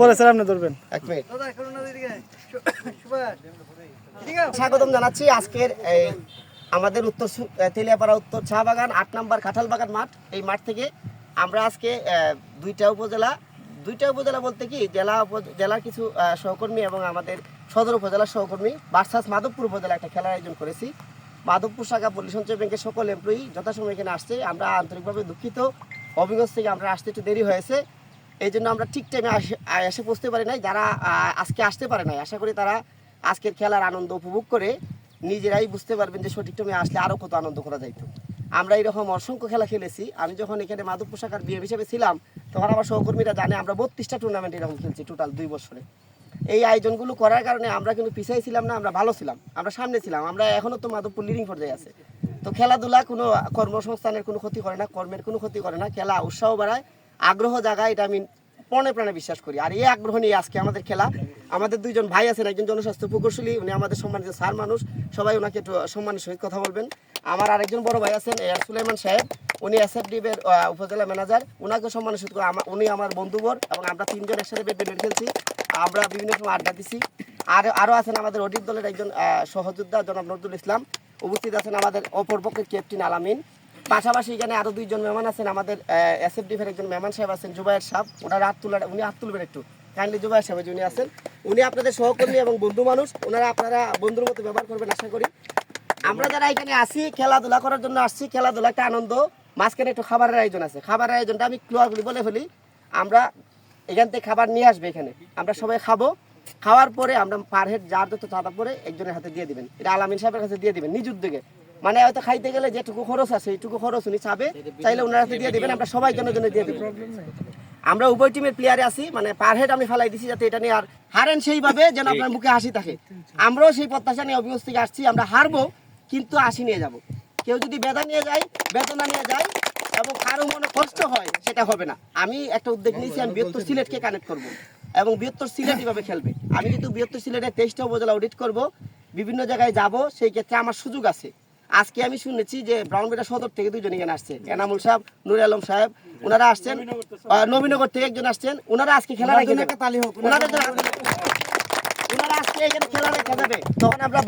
পরে স্যার আপনি ধরবেন। এক মিনিট। স্বাগতম জানাচ্ছি আজকের আমাদের উত্তর তেলিয়াপাড়া উত্তর চা বাগান ৮ নম্বর কাঁঠাল বাগান মাঠ। এই মাঠ থেকে আমরা আজকে দুইটা উপজেলা বলতে কি জেলার কিছু সহকর্মী এবং আমাদের সদর উপজেলার সহকর্মী ভার্সাস মাধবপুর উপজেলা একটা খেলার আয়োজন করেছি। মাধবপুর শাখা পল্লী সঞ্চয় ব্যাংকের সকল এমপ্লয়ি যথাসময় এখানে আসছে। আমরা আন্তরিকভাবে দুঃখিত, হবিগঞ্জ থেকে আমরা আসতে একটু দেরি হয়েছে, এই জন্য আমরা ঠিক টাইমে এসে পৌঁছতে পারি নাই। যারা আজকে আসতে পারে নাই, আশা করি তারা আজকের খেলার আনন্দ উপভোগ করে নিজেরাই বুঝতে পারবেন যে সঠিক টাইমে আসলে আরও কত আনন্দ করা যাইত। আমরা এরকম অসংখ্য খেলা খেলেছি। আমি যখন এখানে মাধবপুর শাখার বিএম হিসেবে ছিলাম তখন আমার সহকর্মীরা জানে আমরা 32টা টুর্নামেন্ট এরকম খেলছি টোটাল 2 বছরে। এই আয়োজনগুলো করার কারণে আমরা কিন্তু পিছিয়ে ছিলাম না, আমরা ভালো ছিলাম, আমরা সামনে ছিলাম। আমরা এখনও তো মাধবপুর লিডিং পর্যায়ে আছে। তো খেলাধুলা কোনো কর্মসংস্থানের কোনো ক্ষতি করে না, কর্মের কোনো ক্ষতি করে না। খেলা উৎসাহ বাড়ায়, আগ্রহ জাগায়, এটা আমি প্রাণে প্রাণে বিশ্বাস করি। আর এই আগ্রহ নিয়ে আজকে আমাদের খেলা। আমাদের দুইজন ভাই আছেন, একজন জনস্বাস্থ্য প্রকৌশলী, উনি আমাদের সম্মানিত স্যার মানুষ, সবাই ওনাকে একটু সম্মানের সহিত কথা বলবেন। আমার আরেকজন বড় ভাই আছেন সুলাইমান সাহেব, উনি এসএফডিএর উপজেলা ম্যানেজার, ওনাকে সম্মানের সহিত উনি আমার বন্ধুবর এবং আমরা তিনজন একসাথে ব্যাডমিন্টন খেলছি, আমরা বিভিন্ন সময় আড্ডা দিছি। আরও আছেন আমাদের অডিট দলের একজন সহযোদ্ধা জনাব নজরুল ইসলাম, উপস্থিত আছেন আমাদের অপরপক্ষের ক্যাপ্টেন আলামিন। পাশাপাশি এখানে আরও দুইজন মেহমান আছেন, আমাদের এসএফডিএর একজন মেহমান সাহেব আছেন জুবায়ের সাহেব, উনি হাত তুলবেন একটু কাইন্ডলি। জুবায়ের সাহেব যিনি আছেন, উনি আপনাদের সহকর্মী এবং বন্ধু মানুষ, আপনারা বন্ধুর মতো ব্যবহার করবেন আশা করি। আমরা যারা এখানে আসি খেলাধুলা করার জন্য আসছি, খেলাধুলা একটা আনন্দ, মাঝখানে একটু খাবারের আয়োজন আছে। খাবারের আয়োজনটা আমি ক্লিয়ারলি বলে ফেলি, আমরা এখান থেকে খাবার নিয়ে আসবে, এখানে আমরা সবাই খাবো। খাওয়ার পরে আমরা পার হেড যার যত চাঁদা পরে একজনের হাতে দিয়ে দিবেন, এটা আলামিন সাহেবের কাছে দিয়ে দিবেন নিজ উদ্যোগে। মানে হয়তো খাইতে গেলে যেটুকু খরচ আছে এইটুকু খরচ উনি চাবে, চাইলে ওনার হাতে দিয়ে দিবেন, আমরা সবাই জন্য দিয়ে দেবেন। আমরা উভয় টিমের প্লেয়ারে আছি, মানে পার হেড আমি ফেলাই দিছি যাতে এটা নিয়ে আর হারেন সেইভাবে যেন আপনার মুখে হাসি থাকে। আমরাও সেই প্রত্যাশা নিয়ে অভিজ্ঞতা থেকে আসছি, আমরা হারবো কিন্তু হাসি নিয়ে যাব। কেউ যদি বেদনা নিয়ে যায় এবং কারো মনে কষ্ট হয় সেটা হবে না। আমি একটা উদ্যোগ নিয়েছি, আমি বৃহত্তর সিলেটকে কানেক্ট করব এবং বৃহত্তর সিলেট এভাবে খেলবে। আমি কিন্তু বৃহত্তর সিলেটের 23টা উপজেলা অডিট করব, বিভিন্ন জায়গায় যাব, সেই ক্ষেত্রে আমার সুযোগ আছে। আজকে আমি শুনেছি যে ব্রাউনবেড়া সদর থেকে দুইজন এখানে আসছেন, এনামুল সাহেব, নুর আলম সাহেব, ওনারা আসছেন, নবীনগর থেকে একজন আসছেন। ওনারা আজকে খেলা রেখে যাবে, ওনারা আজকে এখানে খেলা রেখে যাবে, তখন আমরা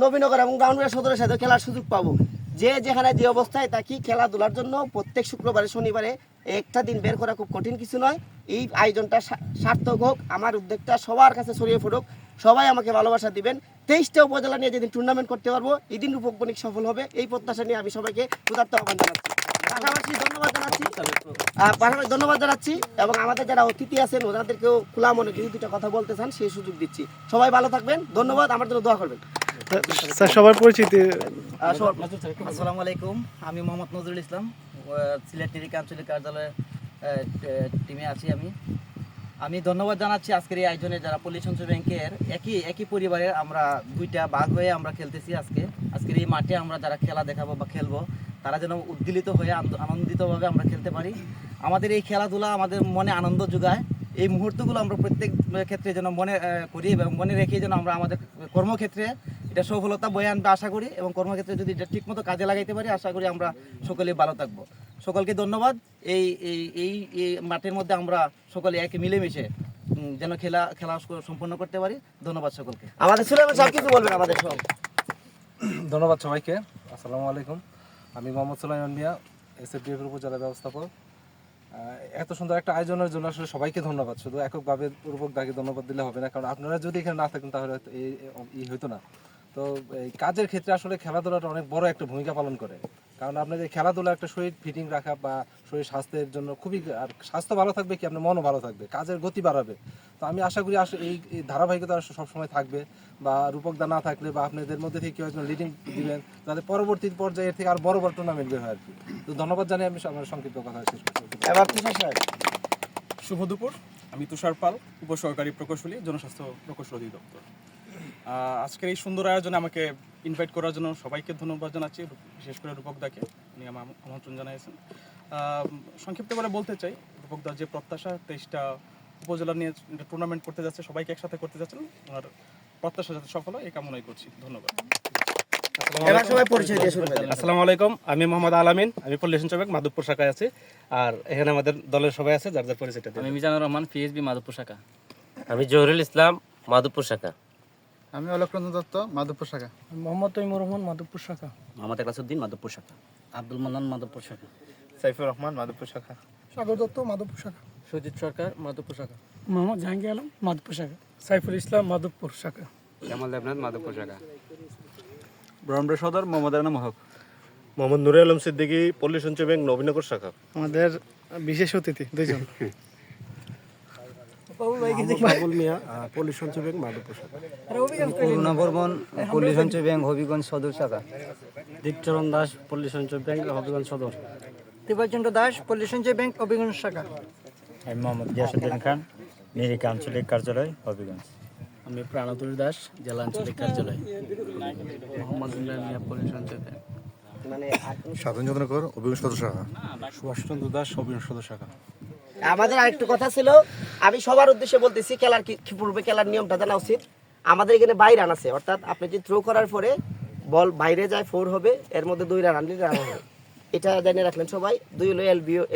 নবীনগর এবং ব্রাউনবেড়া সদরের সাথে খেলার সুযোগ পাবো। যে যেখানে যে অবস্থায় থাকি খেলাধুলার জন্য প্রত্যেক শুক্রবারে শনিবারে একটা দিন বের করা খুব কঠিন কিছু নয়। এই আয়োজনটা সার্থক হোক, আমার উদ্যোগটা সবার কাছে ছড়িয়ে ফুটুক, সবাই আমাকে ভালোবাসা দিবেন। 23টা উপজেলা নিয়ে যেদিন টুর্নামেন্ট করতে পারবো, এই দিন রূপকনিক সফল হবে, এই প্রত্যাশা নিয়ে আমি সবাইকে ক্ষুধার্ত আহ্বান জানাচ্ছি। পাশাপাশি ধন্যবাদ জানাচ্ছি এবং আমাদের যারা অতিথি আছেন ওনাদেরকেও খোলা মনে যদি দুটা কথা বলতে চান সেই সুযোগ দিচ্ছি। সবাই ভালো থাকবেন, ধন্যবাদ, আমার জন্য দোয়া করবেন। স্যার সবার পরিচিতি। আসসালামু আলাইকুম, আমি মোহাম্মদ নজরুল ইসলাম, সিলেট নিরিখ আঞ্চলিক কার্যালয়ের টিমে আছি। আমি ধন্যবাদ জানাচ্ছি আজকের এই আয়োজনে যারা পল্লী সঞ্চয় ব্যাংকের একই পরিবারের আমরা দুইটা ভাগ হয়ে আমরা খেলতেছি। আজকের এই মাঠে আমরা যারা খেলা দেখাবো বা খেলবো তারা যেন উদ্দীলিত হয়ে আনন্দিতভাবে আমরা খেলতে পারি। আমাদের এই খেলাধুলা আমাদের মনে আনন্দ যোগায়। এই মুহূর্তগুলো আমরা প্রত্যেক ক্ষেত্রে যেন মনে করি এবং মনে রেখে যেন আমরা আমাদের কর্মক্ষেত্রে এটা সফলতা বয়ে আনবে আশা করি, এবং কর্মক্ষেত্রে যদি এটা ঠিকমতো কাজে লাগাইতে পারি আশা করি আমরা সকলেই ভালো থাকবো। সকলকে ধন্যবাদ। এই মাঠের মধ্যে আমরা সকলে একে মিলেমিশে যেন খেলা সম্পন্ন করতে পারি। ধন্যবাদ সকলকে। আমাদের সুলাইমান সাহেব কিছু বলবেন আমাদের সব। ধন্যবাদ সবাইকে। আসসালামু আলাইকুম, আমি মোহাম্মদ সুলাইমান মিয়া, এসএফডিএফ উপজেলা ব্যবস্থাপক। এত সুন্দর একটা আয়োজনের জন্য আসলে সবাইকে ধন্যবাদ। শুধু এককভাবে রূপকদাকে ধন্যবাদ দিলে হবে না, কারণ আপনারা যদি এখানে না থাকেন তাহলে এই হইতো না। তো এই কাজের ক্ষেত্রে আসলে খেলাধুলাটা অনেক বড় একটা ভূমিকা পালন করে, কারণ আপনাদের খেলাধুলা একটা শরীর ফিটিং রাখা বা শরীর স্বাস্থ্যের জন্য খুবই, আর স্বাস্থ্য ভালো থাকবে কি আপনার মনও ভালো থাকবে, কাজের গতি বাড়াবে। তো আমি আশা করি এই ধারাবাহিকতা সবসময় থাকবে, বা রূপকদা না থাকলে বা আপনাদের মধ্যে থেকে কেউ একজন লিডিং দিবেন যাতে পরবর্তী পর্যায়ের থেকে আর বড় বড় টুর্নামেন্ট বের হয় আর কি। তো ধন্যবাদ জানিয়ে আমি আমার সংক্ষিপ্ত কথা শেষ করছি। শুভ দুপুর, আমি তুষার পাল, উপসহকারী প্রকৌশলী, জনস্বাস্থ্য প্রকৌশল অধিদপ্তর। আজকের এই সুন্দর আয়োজনে আমাকে ইনভাইট করার জন্য সবাইকে ধন্যবাদ জানাচ্ছি, বিশেষ করে রূপকদাকে, উনি আমার আমন্ত্রণ জানিয়েছেন। সংক্ষিপ্ত করে বলতে চাই, রূপকদার যে প্রত্যাশা 23টা উপজেলা নিয়ে টুর্নামেন্ট করতে যাচ্ছে, সবাইকে একসাথে করতে যাচ্ছেন, ওনার প্রত্যাশা যাতে সফল হয় এই কামনাই করছি। ধন্যবাদ। এবার সবাই পরিচয় দিয়ে শুরু করেন। আসসালামু আলাইকুম, আমি মোহাম্মদ আলামিন, আমি পল্লী সঞ্চালক মাধবপুর শাখায় আছি। আর এখানে আমাদের দলের সবাই আছে, যার যার পরিচয়টা দিন। আমি মিজানুর রহমান, পিএসবি মাধবপুর শাখা। আমি জহুরুল ইসলাম, মাধবপুর শাখা। আমি অলক্রন্দন দত্ত, মাধবপুর শাখা। মোহাম্মদ তৈমুর রহমান, মাধবপুর শাখা। মোহাম্মদ একলাসউদ্দিন, মাধবপুর শাখা। আব্দুল মান্নান, মাধবপুর শাখা। সাইফুর রহমান, মাধবপুর শাখা। সাগর দত্ত, মাধবপুর শাখা। সুজিত সরকার, মাধবপুর শাখা। মোহাম্মদ জাহাঙ্গীর আলম, মাধবপুর শাখা। সাইফুল ইসলাম, মাধবপুর শাখা। জামাল দেবনাথ, মাধবপুর শাখা। ব্রহ্মপুর সদর মোহাম্মদ আনাম হক। মোহাম্মদ নুরে আলম সিদ্দিকী, পল্লী সঞ্চয় ব্যাংক নবীনগর শাখা। আমাদের বিশেষ অতিথি দুইজন। বাবুল মিয়া, পল্লী সঞ্চয় ব্যাংক মাধবপুর শাখা। করুণা বর্মন, পল্লী সঞ্চয় ব্যাংক হবিগঞ্জ সদর শাখা। দীপচরণ দাস, পল্লী সঞ্চয় ব্যাংক হবিগঞ্জ সদর। দেবাচন্দ্র দাস, পল্লী সঞ্চয় ব্যাংক, হবিগঞ্জ শাখা। আমি মোহাম্মদ গিয়াসউদ্দিন খান, নিরিক আঞ্চলিক কার্যালয়, হবিগঞ্জ। আমি প্রাণতুল দাস, জেলা আঞ্চলিক কার্যালয়। মোহাম্মদ মিয়া, পল্লী সঞ্চয় ব্যাংক। সাধন চন্দ্রকর, অভিগঞ্জ সদর শাখা। সুভাষচন্দ্র দাস, অভিনয় সদর শাখা। আমাদের আরেকটু কথা ছিল, আমি সবার উদ্দেশ্যে বলতেছি, খেলার কি পূর্বে খেলার নিয়মটা জানা উচিত। আমাদের এখানে 22 রান আছে, অর্থাৎ আপনি যদি থ্রো করার পরে বল বাইরে যায় 4 হবে, এর মধ্যে 2 রান আনলে রান হবে। এটা জেনে রাখলেন সবাই। 2 হলো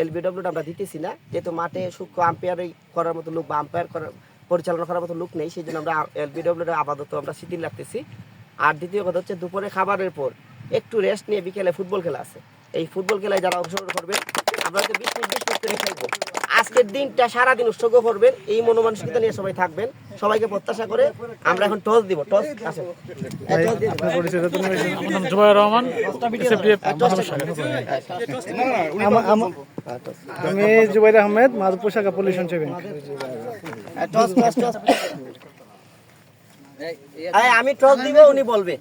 এলবিডব্লিউটা আমরা দিতেছি না, যেহেতু মাঠে সূক্ষ্ম আম্পায়ার করার মতো লোক বা আম্পায়ার করার পরিচালনা করার মতো লোক নেই, সেই জন্য আমরা এলবিডব্লিউটা আপাতত আমরা শিথিল রাখতেছি। আর দ্বিতীয় কথা হচ্ছে, দুপুরে খাবারের পর একটু রেস্ট নিয়ে বিকেলে ফুটবল খেলা আছে। এই ফুটবল খেলায় যারা অংশগ্রহণ করবেন, আমরা হয়তো 20 মিনিট করে খেলবো। আজকের দিনটা সারাদিন উৎসর্গ করবেন, এই মনোমানসিকতা নিয়ে সবাই থাকবেন। সবাইকে প্রত্যাশা করে আমরা এখন টস দিব। টস আছে, পরিচয়টা তো নিয়েছেন। আমার নাম জুবাইর রহমান, এসএফডিএফ। আমি জুবাইর আহমেদ, মাধবপুর শাখা, পল্লী সঞ্চয় ব্যাংক। Toss toss toss. আমি টস দিব, উনি বলবে।